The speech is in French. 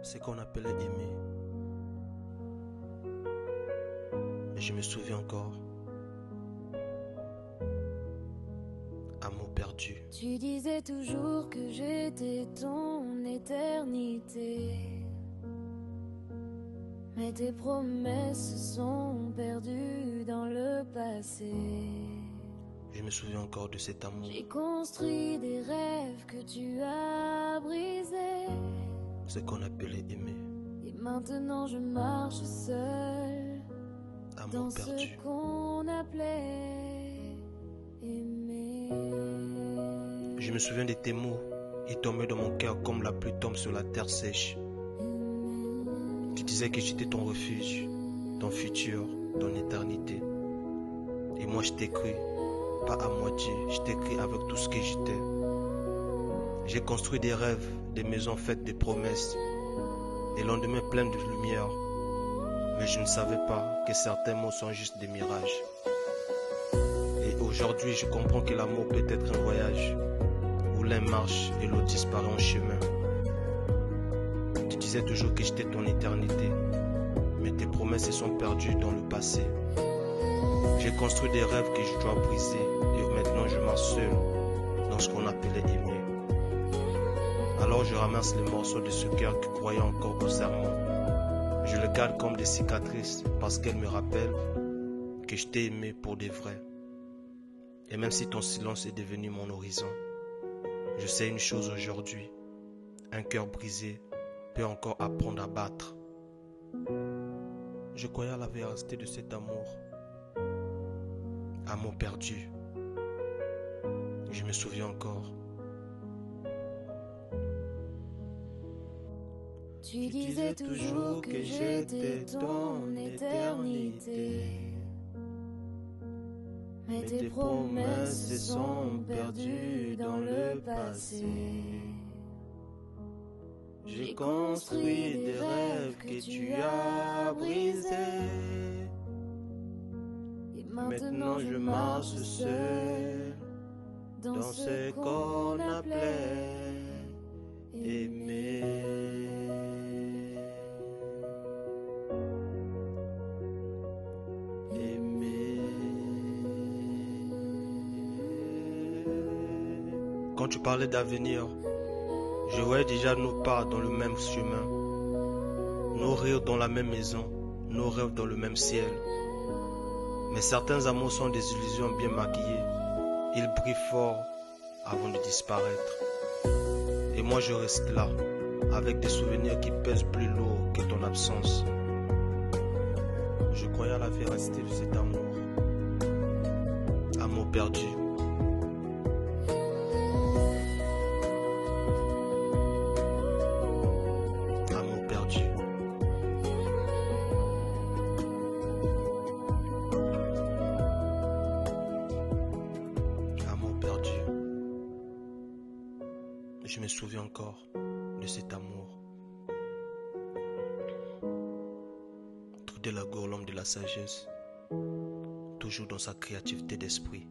ce qu'on appelait aimer. Et je me souviens encore, amour perdu. Tu disais toujours que j'étais ton éternité, mais tes promesses sont perdues dans le passé. Je me souviens encore de cet amour. J'ai construit des rêves que tu as brisés, Ce qu'on appelait aimer. et maintenant je marche seul Amour dans perdu. ce qu'on appelait aimer. Je me souviens de tes mots. Ils tombaient dans mon cœur comme la pluie tombe sur la terre sèche. Tu disais que j'étais ton refuge, ton futur, ton éternité. Et moi je t'ai cru, pas à moitié, je t'ai cru avec tout ce que j'étais. J'ai construit des rêves, des maisons faites de promesses, des lendemains pleins de lumière. Mais je ne savais pas que certains mots sont juste des mirages. Et aujourd'hui je comprends que l'amour peut être un voyage, où l'un marche et l'autre disparaît en chemin. Tu disais toujours que j'étais ton éternité, mais tes promesses se sont perdues dans le passé. J'ai construit des rêves que je dois briser, et maintenant je marche seul dans ce qu'on appelait aimer. Alors je ramasse les morceaux de ce cœur qui croyait encore au serment. Je le garde comme des cicatrices parce qu'elles me rappellent que je t'ai aimé pour de vrai. Et même si ton silence est devenu mon horizon, je sais une chose aujourd'hui, un cœur brisé peut encore apprendre à battre. Je croyais à la véracité de cet amour. Amour perdu. Je me souviens encore. Tu disais toujours que j'étais ton éternité, mais tes promesses se sont perdues dans le passé. J'ai construit des rêves que tu as brisés, et maintenant je marche seul dans ce qu'on appelait aimer. Quand tu parlais d'avenir, je voyais déjà nos pas dans le même chemin, nos rires dans la même maison, nos rêves dans le même ciel. Mais certains amours sont des illusions bien maquillées. Ils brillent fort avant de disparaître. Et moi je reste là, avec des souvenirs qui pèsent plus lourd que ton absence. Je croyais à la véracité de cet amour. Amour perdu. Amour perdu. Amour perdu. Je me souviens encore de cet amour. Trou de la gorge, l'homme de la sagesse, toujours dans sa créativité d'esprit.